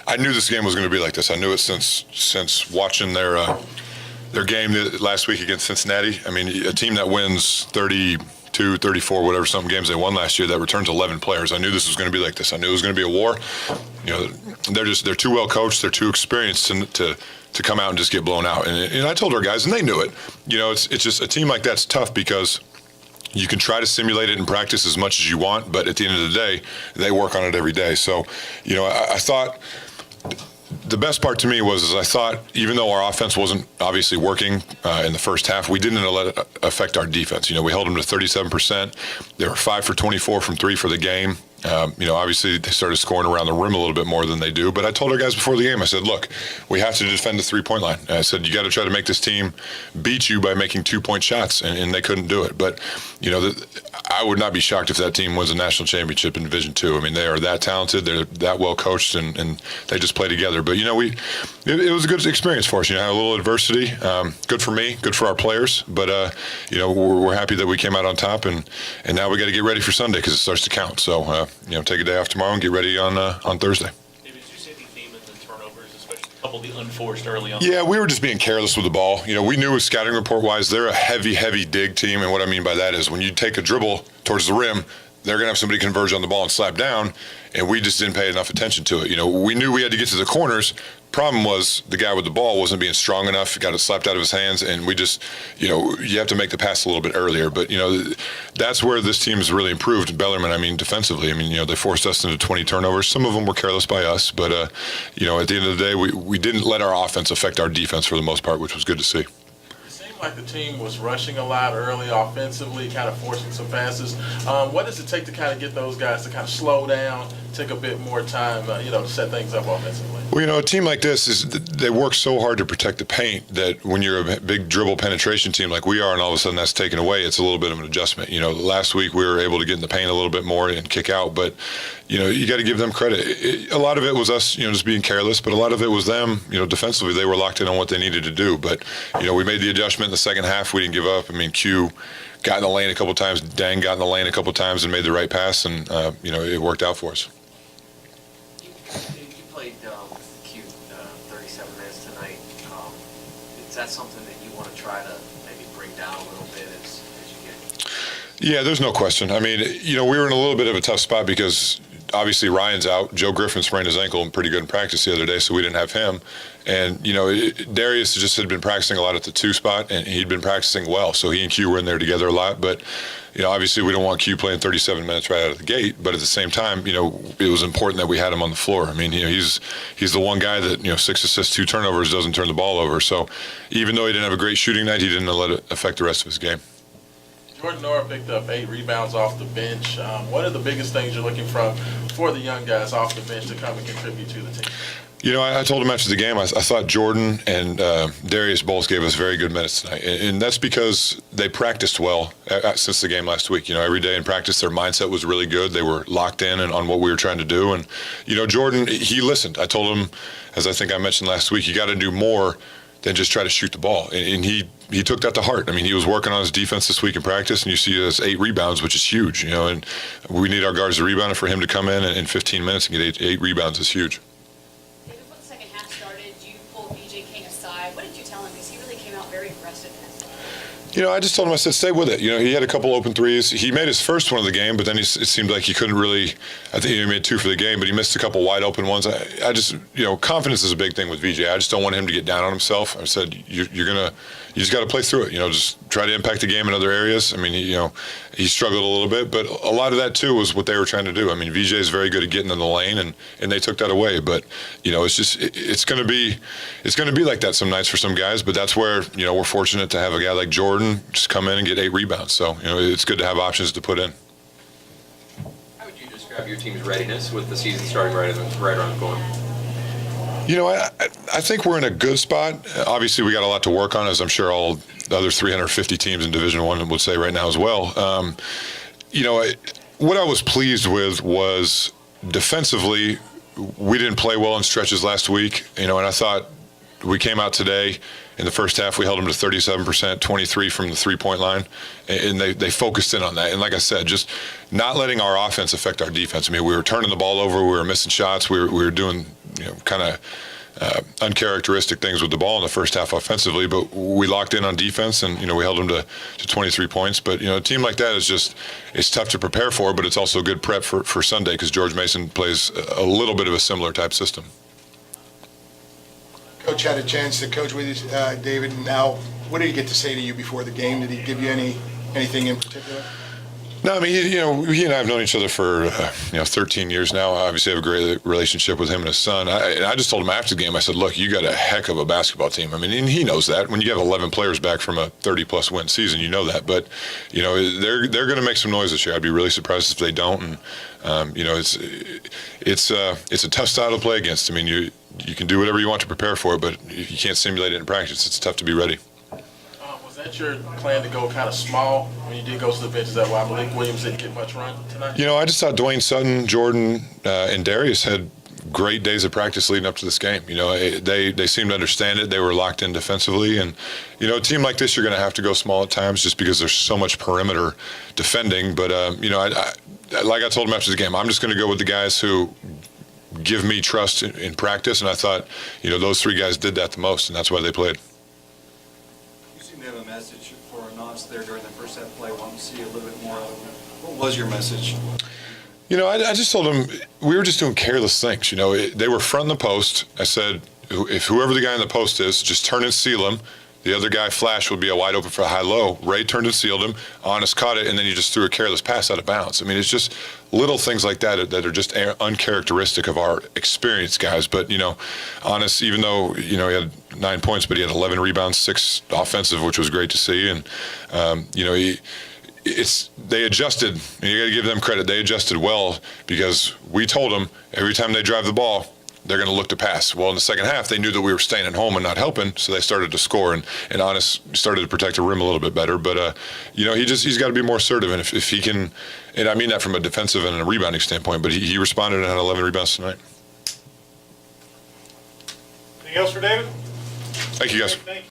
I knew this game was going to be like this. I knew it since watching their game last week against Cincinnati. I mean, a team that wins 32, 34, whatever some games they won last year that returns 11 players. I knew this was going to be like this. I knew it was going to be a war. They're too well coached. They're too experienced to come out and just get blown out. And I told our guys, and they knew it. It's just a team like that's tough because you can try to simulate it in practice as much as you want, but at the end of the day, they work on it every day. So, I thought the best part to me was I thought even though our offense wasn't obviously working in the first half, we didn't let it affect our defense. We held them to 37%. They were 5 for 24 from 3 for the game. Obviously they started scoring around the rim a little bit more than they do. But I told our guys before the game, I said, look, we have to defend the three-point line. And I said, you got to try to make this team beat you by making two-point shots, and they couldn't do it. But, I would not be shocked if that team wins a national championship in Division II. I mean, they are that talented, they're that well coached, and they just play together. But, it was a good experience for us. Had a little adversity. Good for me, good for our players. But, we're happy that we came out on top, and now we got to get ready for Sunday because it starts to count. So, take a day off tomorrow and get ready on Thursday. David, did you see any theme in the turnovers, especially a couple of the unforced early on? Yeah, we were just being careless with the ball. We knew scouting report-wise, they're a heavy dig team, and what I mean by that is when you take a dribble towards the rim, they're going to have somebody converge on the ball and slap down, and we just didn't pay enough attention to it. We knew we had to get to the corners. Problem was the guy with the ball wasn't being strong enough, got it slapped out of his hands, and we just, you have to make the pass a little bit earlier. But, that's where this team has really improved. Bellarmine, defensively, they forced us into 20 turnovers. Some of them were careless by us, but, at the end of the day, we didn't let our offense affect our defense for the most part, which was good to see. Like the team was rushing a lot early offensively, kind of forcing some passes. What does it take to kind of get those guys to kind of slow down, take a bit more time, to set things up offensively? Well, a team like this, they work so hard to protect the paint that when you're a big dribble penetration team like we are and all of a sudden that's taken away, it's a little bit of an adjustment. Last week we were able to get in the paint a little bit more and kick out, but, you got to give them credit. A lot of it was us, just being careless, but a lot of it was them, defensively. They were locked in on what they needed to do. But, we made the adjustment in the second half. We didn't give up. Q got in the lane a couple times. Dang got in the lane a couple times and made the right pass, and, it worked out for us. You played Q 37 minutes tonight. Is that something that you want to try to maybe bring down a little bit as you get? Yeah, there's no question. We were in a little bit of a tough spot because obviously Ryan's out. Joe Griffin sprained his ankle and pretty good in practice the other day, so we didn't have him. And, Darius just had been practicing a lot at the 2 spot, and he'd been practicing well. So he and Q were in there together a lot. But, obviously we don't want Q playing 37 minutes right out of the gate. But at the same time, it was important that we had him on the floor. He's the one guy that, 6 assists, 2 turnovers, doesn't turn the ball over. So even though he didn't have a great shooting night, he didn't let it affect the rest of his game. Jordan Nora picked up 8 rebounds off the bench. What are the biggest things you're looking for the young guys off the bench to come and contribute to the team? I told him after the game, I thought Jordan and Darius both gave us very good minutes tonight. And that's because they practiced well since the game last week. Every day in practice, their mindset was really good. They were locked in on what we were trying to do. And, Jordan, he listened. I told him, as I think I mentioned last week, you got to do more than just try to shoot the ball. And he took that to heart. He was working on his defense this week in practice, and you see us 8 rebounds, which is huge, and we need our guards to rebound, and for him to come in 15 minutes and get 8 rebounds is huge. David, before the second half started, you pulled BJ King aside. What did you tell him? Because he really came out very aggressive in this game. I just told him, I said, stay with it. He had a couple open threes. He made his first one of the game, but then it seemed like he couldn't really, I think he made 2 for the game, but he missed a couple wide open ones. I just, confidence is a big thing with VJ. I just don't want him to get down on himself. I said, you just got to play through it. Just try to impact the game in other areas. He struggled a little bit, but a lot of that too was what they were trying to do. VJ is very good at getting in the lane, and they took that away. But it's going to be like that some nights for some guys. But that's where we're fortunate to have a guy like Jordan just come in and get 8 rebounds. So it's good to have options to put in. How would you describe your team's readiness with the season starting right around the corner? I think we're in a good spot. Obviously, we got a lot to work on, as I'm sure all the other 350 teams in Division I would say right now as well. What I was pleased with was defensively, we didn't play well in stretches last week, and I thought we came out today in the first half. We held them to 37%, 23 from the three-point line, and they focused in on that. And like I said, just not letting our offense affect our defense. I mean, we were turning the ball over, we were missing shots, we were doing kind of uncharacteristic things with the ball in the first half offensively, but we locked in on defense, and we held them to 23 points. But a team like that it's tough to prepare for, but it's also good prep for Sunday, because George Mason plays a little bit of a similar type system. Coach had a chance to coach with you, David. Now, what did he get to say to you before the game? Did he give you anything in particular? No, I mean, he and I have known each other for 13 years now. Obviously, I have a great relationship with him and his son. I just told him after the game, I said, look, you got a heck of a basketball team. I mean, and he knows that. When you have 11 players back from a 30-plus win season, you know that. But they're going to make some noise this year. I'd be really surprised if they don't. And it's a tough style to play against. I mean, you can do whatever you want to prepare for it, but if you can't simulate it in practice, it's tough to be ready. Was that your plan to go kind of small when you did go to the bench? Is that why Malik Williams didn't get much run tonight? I just thought Dwayne Sutton, Jordan, and Darius had great days of practice leading up to this game. They seemed to understand it. They were locked in defensively. And, a team like this, you're going to have to go small at times just because there's so much perimeter defending. But, like I told them after the game, I'm just going to go with the guys who give me trust in practice. And I thought, those three guys did that the most, and that's why they played. You seem to have a message for Nance there during the first half play. I want to see a little bit more of it. What was your message? I just told them we were just doing careless things. They were fronting the post. I said, if whoever the guy in the post is, just turn and seal him. The other guy, Flash, would be a wide open for a high-low. Ray turned and sealed him. Honest caught it, and then he just threw a careless pass out of bounds. I mean, it's just little things like that are just uncharacteristic of our experienced guys. But, Honest, even though, he had 9 points, but he had 11 rebounds, 6 offensive, which was great to see. And, they adjusted, and you got to give them credit. They adjusted well, because we told them every time they drive the ball, they're going to look to pass. Well, in the second half, they knew that we were staying at home and not helping, so they started to score, and Honest started to protect the rim a little bit better. But he's got to be more assertive, and if he can, and I mean that from a defensive and a rebounding standpoint, but he responded and had 11 rebounds tonight. Anything else for David? Thank you, guys. Thank you.